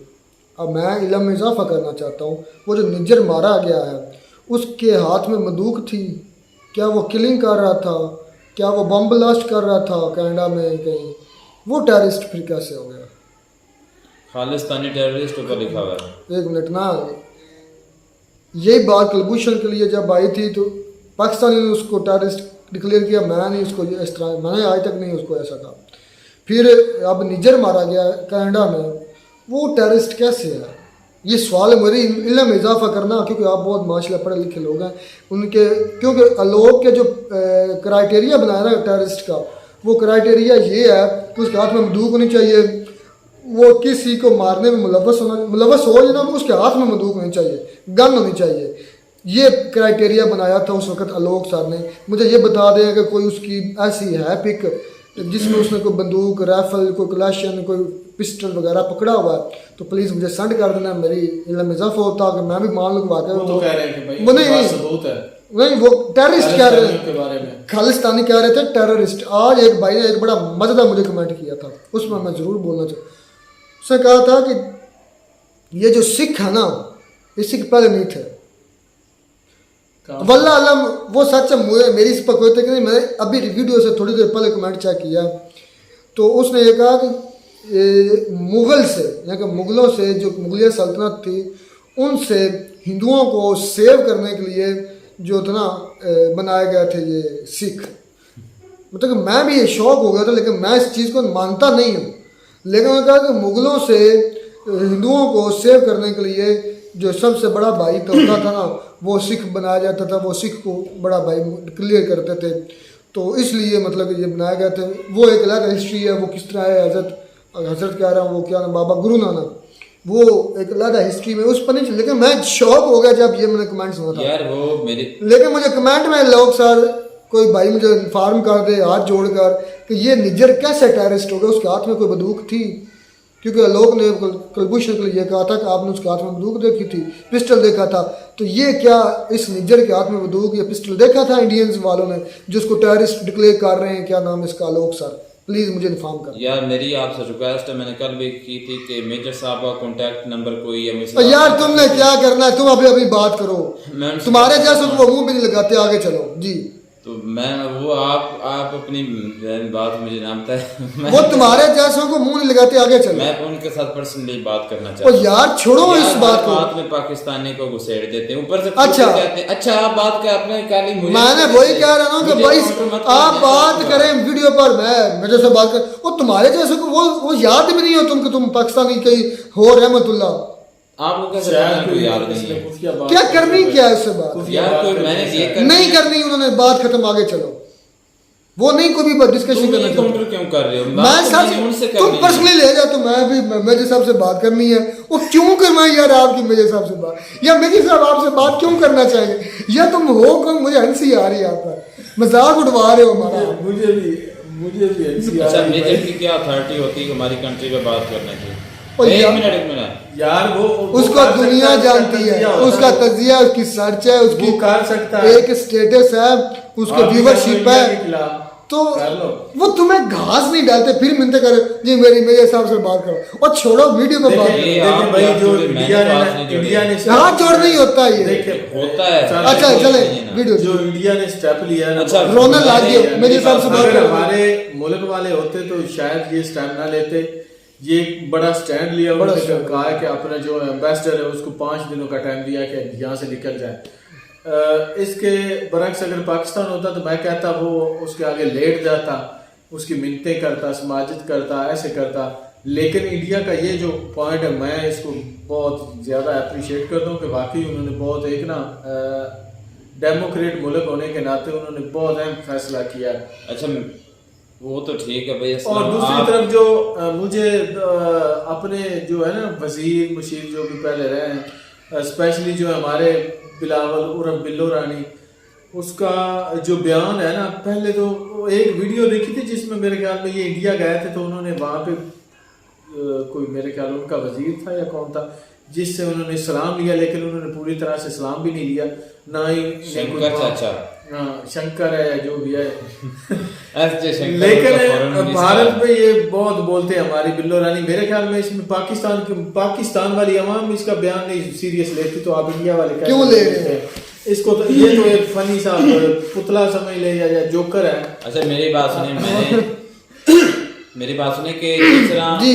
अब मैं इल्म में इजाफा करना चाहता हूँ, वो जो निज्जर मारा गया है उसके हाथ में बंदूक थी, क्या वो किलिंग कर रहा था, क्या वो बम ब्लास्ट कर रहा था कनाडा में कहीं, वो टेररिस्ट फिर कैसे हो गया? खालिस्तानी टेररिस्ट ऊपर लिखा हुआ है। एक मिनट ना, यही बात कुलभूषण के लिए जब आई थी तो पाकिस्तानी ने उसको टेररिस्ट डिक्लेयर किया। मैंने उसको इस तरह, मैंने आज तक नहीं उसको ऐसा कहा। फिर अब निज्जर मारा गया कनाडा में, वो टेररिस्ट कैसे है? ये सवाल है मेरी इल्म में इजाफा करना, क्योंकि आप बहुत माशाल्लाह पढ़े लिखे लोग हैं। उनके क्योंकि आलोक के जो क्राइटेरिया बनाया ना टेररिस्ट का, वो क्राइटेरिया ये है कि उसके हाथ में बंदूक होनी चाहिए, वो किसी को मारने में मुलव्वस हो या ना, उसके हाथ में बंदूक होनी चाहिए, गन होनी चाहिए। ये क्राइटेरिया बनाया था उस वक्त आलोक सर ने। मुझे ये बता दें कि कोई उसकी ऐसी है पिक जिसमें उसने कोई बंदूक, राइफल, कोई क्लैशन, कोई पिस्टल वगैरह पकड़ा हुआ है, तो प्लीज़ मुझे सेंड कर देना। मेरी इल्म में इजाफा होता कि मैं भी मान लूँ वाकई वो कह रहे हैं कि भाई नहीं, वो टेररिस्ट कह रहे हैं, खालिस्तानी कह रहे थे टेररिस्ट। आज एक भाई ने एक बड़ा मजेदार मुझे कमेंट किया था, उसमें मैं ज़रूर बोलना चाहूँ। उसने कहा था कि ये जो सिख है ना, ये सिख पहले नहीं थे। वल्लाह अलम वो सच है, मुझे मेरी इस पर कोई तक नहीं। मैंने अभी वीडियो से थोड़ी देर पहले कमेंट चेक किया, तो उसने ये कहा कि मुग़ल से, यानी कि मुग़लों से, जो मुग़लिया सल्तनत थी, उनसे हिंदुओं को सेव करने के लिए जो था ना बनाए गए थे ये सिख। मतलब कि मैं भी ये शौक़ हो गया था, लेकिन मैं इस चीज़ को मानता नहीं हूँ। लेकिन उन्होंने कहा कि मुग़लों से हिंदुओं को सेव करने के लिए जो सबसे बड़ा भाई होता था ना, वो सिख बनाया जाता था, वो सिख को बड़ा भाई क्लियर करते थे। तो इसलिए मतलब ये बनाया गया था। वो एक अलग हिस्ट्री है, वो किस तरह है, हजरत कह रहा हूँ, वो क्या बाबा गुरु नानक, वो एक अलग हिस्ट्री में उस पर नहीं। लेकिन मैं शौक हो गया जब ये मैंने कमेंट सुना था यार, वो मेरी, लेकिन मुझे कमेंट में लोग सर कोई भाई मुझे इन्फॉर्म कर दे हाथ जोड़कर कि ये निज्जर कैसे टेररिस्ट हो गया, उसके हाथ में कोई बंदूक थी। क्योंकि आलोक ने कुलभूषण के लिए कहा था कि आपने उसके हाथ में बंदूक देखी थी, पिस्टल देखा था, तो ये क्या इस निज्जर के हाथ में बंदूक या पिस्टल देखा था इंडियंस वालों ने जो उसको टेररिस्ट डिक्लेयर कर रहे हैं? क्या नाम है इसका? आलोक सर प्लीज मुझे इन्फॉर्म कर। यार मेरी आपसे रिक्वेस्ट है, मैंने कल भी की थी कि मेजर साहब का कॉन्टैक्ट नंबर कोई है। यार तुमने क्या करना है, तुम अभी बात करो, तुम्हारे जैसे वो मुंह भी नहीं लगाते, आगे चलो जी। तो मैं वो आप अपनी बात मुझे जानता है वो तुम्हारे जैसों को मुंह नहीं लगाते, आगे चलो। मैं उनके साथ पर्सनली बात करना चाहता हूँ। यार छोड़ो इस बात को, बात में पाकिस्तानी को घुसेड़ देते हैं ऊपर से। अच्छा कहते हैं अच्छा आप बात कर अपने काली, मैंने वही कह रहा हूँ कि भाई आप बात करें वीडियो पर, मैं जैसे बात कर, वो तुम्हारे जैसे को वो याद भी नहीं हो तुम कि तुम पाकिस्तानी कहीं हो रहमतुल्ला, आपको कैसे कोई याद नहीं है? क्या करनी क्या है उससे बात? यार कोई मैंने ये नहीं करनी, उन्होंने बात खत्म, आगे चलो। वो नहीं कोई भी डिस्कशन करना काउंटर क्यों कर रहे हो? मैं सच तुम पर्सनली ले जाओ, तो मैं भी मेजर साहब से बात करनी है। वो क्यों करना है यार आपकी मेजर साहब से बात, या मेजर साहब आपसे बात क्यों करना चाहेंगे? या तुम हो कौन? मुझे हंसी आ रही है, आप पर मजाक उड़वा रहे हो हमारा। मुझे भी हंसी। अच्छा मेजर की क्या अथॉरिटी होती है हमारी कंट्री पे बात करने की? एक मिनट यार वो उसका दुनिया जानती है, उसका तजिया, उसकी सर्च है, उसकी कर सकता है, एक स्टेटस है, उसके व्यूवरशिप है, तो वो तुम्हें घास नहीं डालते फिर मिलते करे जी मेरे साहब से बात करो, और छोड़ो वीडियो में बात करो भाई। जो इंडिया ने हाथ जोड़ नहीं होता ये होता है। अच्छा चले वीडियो, जो इंडिया ने स्टेप लिया है, अच्छा रोना ला दिया मेरे साहब से बात करो। हमारे मुल्क वाले होते तो शायद ये स्टैंड ना लेते, ये बड़ा स्टैंड लिया, उन्होंने कहा है कि अपना जो एम्बेसडर है उसको 5 दिनों का टाइम दिया कि यहाँ से निकल जाए। इसके बरक्स अगर पाकिस्तान होता तो मैं कहता वो उसके आगे लेट जाता, उसकी मिन्नतें करता, समाजित करता, ऐसे करता। लेकिन इंडिया का ये जो पॉइंट है, मैं इसको बहुत ज़्यादा अप्रिशिएट करता हूँ कि वाकई उन्होंने बहुत एक ना डेमोक्रेट मुल्क होने के नाते उन्होंने बहुत अहम फैसला किया। अच्छा वो तो ठीक है भाई। और दूसरी तरफ जो मुझे अपने जो है ना वजीर मुशीर जो भी पहले रहे हैं, स्पेशली जो हमारे बिलावल उर्फ बिल्लो रानी, उसका जो बयान है ना, पहले तो एक वीडियो देखी थी जिसमें मेरे ख्याल में ये इंडिया गए थे, तो उन्होंने वहाँ पे कोई मेरे ख्याल उनका वजीर था या कौन था जिससे उन्होंने सलाम लिया, लेकिन उन्होंने पूरी तरह से सलाम भी नहीं लिया, ना ही शंकर चाचा, हाँ शंकर है या जो भी है लेकिन भारत में ये बहुत बोलते हैं हमारी बिल्लो रानी। मेरे ख्याल में इसमें पाकिस्तान वाली अवाम इसका बयान नहीं सीरियस लेती, तो आप इंडिया वाले क्यों ले रहे हैं इसको? तो ये तो एक फनी सा पुतला समझ ले या जोकर है। अच्छा मेरी बात सुने, मेरी बात सुने कि जिस तरह जी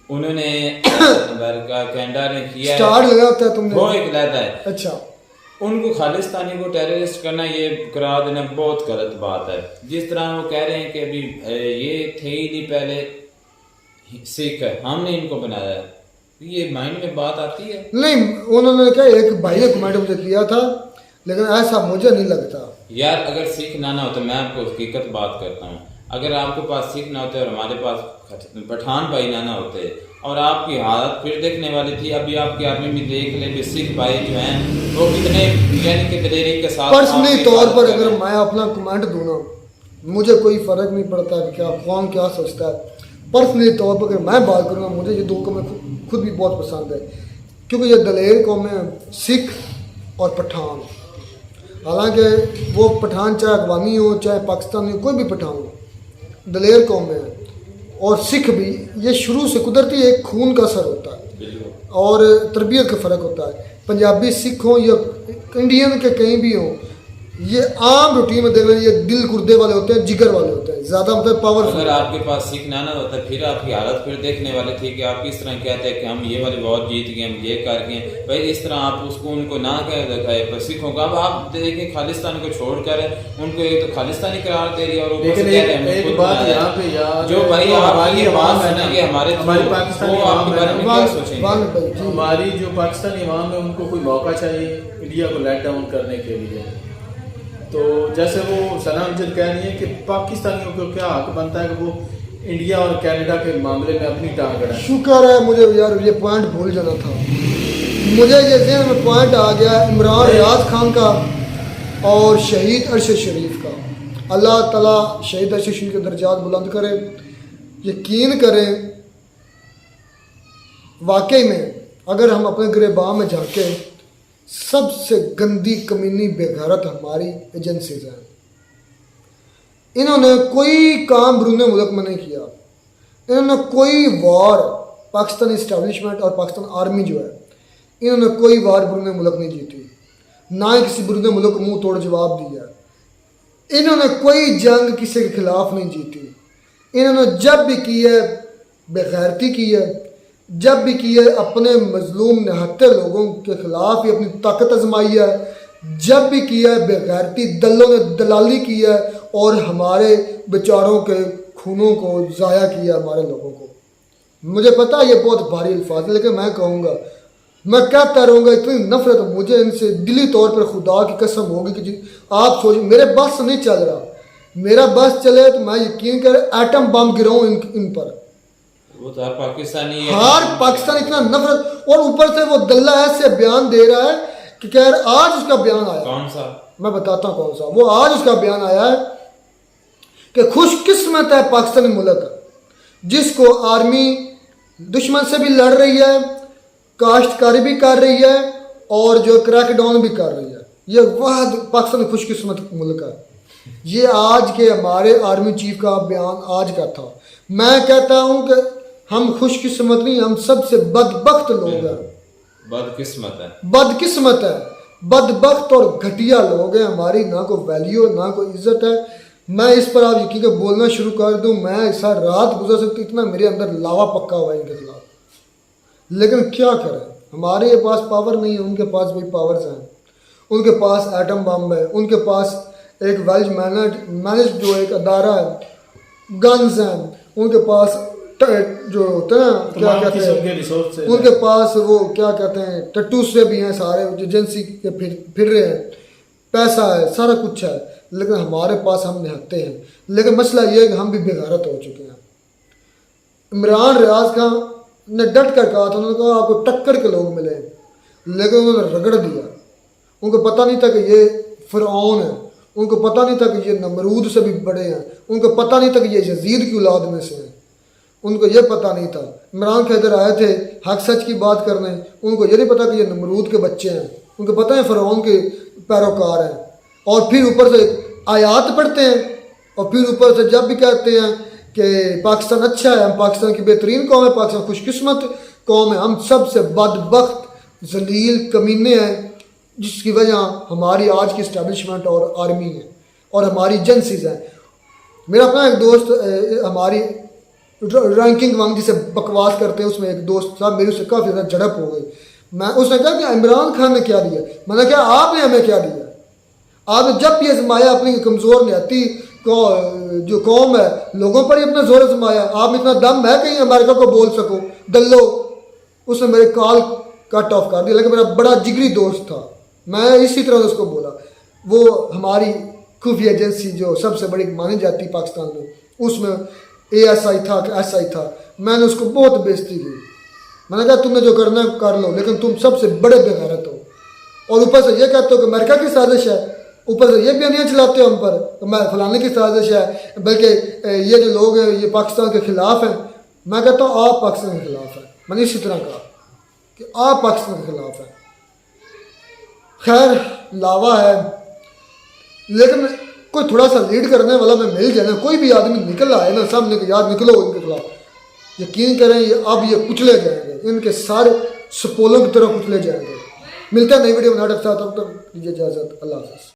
उन्होंने अमेरिका कनाडा ने किया स्टार्ट लगा होता है तुमने, वो एक लहदा है। अच्छा उनको खालिस्तानी को टेररिस्ट करना ये करार देना बहुत गलत बात है। जिस तरह वो कह रहे हैं कि अभी ये थे ही नहीं पहले सिख है, हमने इनको बनाया है, ये माइंड में बात आती है? नहीं, उन्होंने कहा एक भाई ने कमेंट मुझे किया था, लेकिन ऐसा मुझे नहीं लगता यार। अगर सिख ना होते, मैं आपको हकीकत बात करता हूँ, अगर आपके पास सिख ना होते और हमारे पास पठान भाई ना होते और आपकी हालत फिर देखने वाली थी। अभी आपकी आर्मी में देख ले भी सिख भाई जो हैं वो कितने यानी कि दलेरी के साथ। पर्सनली तौर पर अगर मैं अपना कमेंट दूँ ना, मुझे कोई फर्क नहीं पड़ता कि क्या कौन क्या सोचता है। पर्सनली तौर पर अगर मैं बात करूँगा, मुझे ये 2 कौमें खुद भी बहुत पसंद है, क्योंकि ये दलेर कौमें सिख और पठान, हालांकि वो पठान चाहे अफगानी हो चाहे पाकिस्तानी हो, कोई भी पठान हो, दलेर कौमें हैं। और सिख भी, ये शुरू से कुदरती एक खून का असर होता है और तरबियत का फ़र्क होता है। पंजाबी सिख हों या इंडियन के कहीं भी हों, ये आम रूटीन में देख रहे, ये दिल गुर्दे वाले होते हैं, जिगर वाले होते हैं, ज़्यादा मतलब पावरफुल। अगर आपके पास सिख ना होता फिर आपकी हालत फिर देखने वाले थे कि आप किस तरह कहते हैं कि हम ये वाली वॉर जीत गए, हम ये कर गए भाई, इस तरह आप उसको उनको ना कह दिखाए पर सिखों का। अब आप देखें खालिस्तान को छोड़कर उनको एक तो खालिस्तानी करार दे रही है और जो भाई हमारी आवाज सुनेंगे हमारे हमारी जो पाकिस्तानी अवाम है उनको कोई मौका चाहिए इंडिया को लेट डाउन करने के लिए। तो जैसे वो सना अमजद कह रही है कि पाकिस्तानियों को क्या हक बनता है कि वो इंडिया और कनाडा के मामले में अपनी टांग अड़ाएं। शुक्र है मुझे यार ये पॉइंट भूल जाना था, मुझे ये ज़हन में पॉइंट आ गया इमरान रियाज खान का और शहीद अरशद शरीफ का। अल्लाह ताला शहीद अरशद शरीफ के दर्जात बुलंद करे। यकीन करें वाकई में अगर हम अपने गिरबान में झांके, सबसे गंदी कमीनी बेगैरत हमारी एजेंसीज हैं। इन्होंने कोई काम बैरून मुल्क में नहीं किया। इन्होंने कोई वार, पाकिस्तान इस्टेब्लिशमेंट और पाकिस्तान आर्मी जो है, इन्होंने कोई वार बैरून मुल्क नहीं जीती, ना ही किसी बैरून मुल्क को मुंह तोड़ जवाब दिया। इन्होंने कोई जंग किसी के खिलाफ नहीं जीती। इन्होंने जब भी की है बेगैरती की है, जब भी की है अपने मजलूम निहत्ते लोगों के खिलाफ ही अपनी ताकत आजमाई है, जब भी किया है बेगैरती दलों ने दलाली की है और हमारे बेचारों के खूनों को ज़ाया किया हमारे लोगों को। मुझे पता है ये बहुत भारी अल्फाज है, लेकिन मैं कहूँगा, मैं कहता रहूँगा, इतनी नफरत मुझे इनसे दिली तौर पर खुदा की कसम होगी कि आप सोच, मेरे बस नहीं चल रहा, मेरा बस चले तो मैं यकीन कर एटम बम गिराऊँ इन पर। वो तो हर पाकिस्तानी है, हर पाकिस्तान इतना नफरत, और ऊपर से वो दल्ला ऐसे बयान दे रहा है कि कह रहा, आज उसका बयान आया, कौन सा, मैं बताता हूँ कौन सा, वो आज उसका बयान आया है कि खुशकिस्मत है पाकिस्तानी मुल्क जिसको आर्मी दुश्मन से भी लड़ रही है, काश्तकारी भी कर रही है और जो क्रैकडाउन भी कर रही है। ये वह पाकिस्तान खुशकिस्मत मुल्क है। ये आज के हमारे आर्मी चीफ का बयान आज का था। मैं कहता हूँ कि हम खुशकिस्मत नहीं, हम सबसे बदबख्त लोग हैं, बदकिस्मत है, बदकिस्मत है, बदबख्त और घटिया लोग हैं। हमारी ना कोई वैल्यू ना कोई इज्जत है। मैं इस पर आप यकीन कर बोलना शुरू कर दूं, मैं इस रात गुजर सकती, इतना मेरे अंदर लावा पक्का हुआ है इनके खिलाफ। लेकिन क्या करें, हमारे पास पावर नहीं है, उनके पास भी पावर्स हैं। उनके पास एटम बम है, उनके पास एक वेल मैनेज जो एक अदारा है, गन्स हैं, उनके पास जो होते हैं क्या कहते हैं, उनके पास वो क्या कहते हैं टट्टू से भी हैं सारे, एजेंसी के फिर रहे हैं, पैसा है, सारा कुछ है, लेकिन हमारे पास हम निहत्ते हैं। लेकिन मसला ये है कि हम भी बेगैरत हो चुके हैं। इमरान रियाज खान ने डट कर कहा था, उन्होंने कहा आपको टक्कर के लोग मिले, लेकिन उन्होंने रगड़ दिया। उनको पता नहीं था कि ये फ़िरऔन है, उनको पता नहीं था कि ये नमरूद से भी बड़े हैं, उनको पता नहीं था कि ये यजीद की औलाद में से हैं, उनको ये पता नहीं था। इमरान खान इधर आए थे हक सच की बात करने, उनको ये नहीं पता कि ये नमरूद के बच्चे हैं, उनको पता है फ़िरऔन के पैरोकार हैं। और फिर ऊपर से आयात पढ़ते हैं और फिर ऊपर से जब भी कहते हैं कि पाकिस्तान अच्छा है, हम पाकिस्तान की बेहतरीन कौम है, पाकिस्तान खुशकिस्मत कौम है, हम सबसे बदबख्त जलील कमीने हैं, जिसकी वजह हमारी आज की इस्टेब्लिशमेंट और आर्मी है और हमारी एजेंसीज हैं। मेरा अपना एक दोस्त हमारी रैंकिंग वांग जिसे बकवास करते हैं, उसमें एक दोस्त साहब मेरी उससे काफ़ी ज़्यादा झड़प हो गई। उसने कहा कि इमरान खान ने क्या दिया, मैंने कहा आपने हमें क्या दिया। आपने जब भी आजमाया अपनी कमज़ोर निहत्ती जो कौम है लोगों पर ही अपना जोर आजमाया। आप इतना दम है कहीं अमेरिका को बोल सको दल्लो, उसने मेरे कॉल कट ऑफ कर दिया। लेकिन मेरा बड़ा जिगरी दोस्त था, मैं इसी तरह उसको बोला। वो हमारी खुफिया एजेंसी जो सबसे बड़ी मानी जाती पाकिस्तान में, उसमें ASI था कि SI था, मैंने उसको बहुत बेइज्जती की। मैंने कहा तुमने जो करना है कर लो, लेकिन तुम सबसे बड़े बेगैरत हो। और ऊपर से ये कहते हो कि अमेरिका की साजिश है, ऊपर से ये बयानियाँ चलाते हो हम पर तो मैं फलाने की साजिश है, बल्कि ये जो लोग हैं ये पाकिस्तान के ख़िलाफ़ हैं। मैं कहता हूँ आप पाकिस्तान के ख़िलाफ़ हैं। मैंने इसी तरह कहा कि आप पाकिस्तान के ख़िलाफ़ हैं। खैर लावा है, लेकिन कोई थोड़ा सा लीड करने वाला मैं मिल जाए ना, कोई भी आदमी निकल आए ना सामने कि यार निकलो इनके खिलाफ, यकीन करें ये अब ये कुचले जाएंगे, इनके सारे सपोलों की तरह कुचले जाएंगे। मिलता है नई वीडियो में, नाटक साथ, तब तक दीजिए इजाज़त, अल्लाह हाफ़िज़।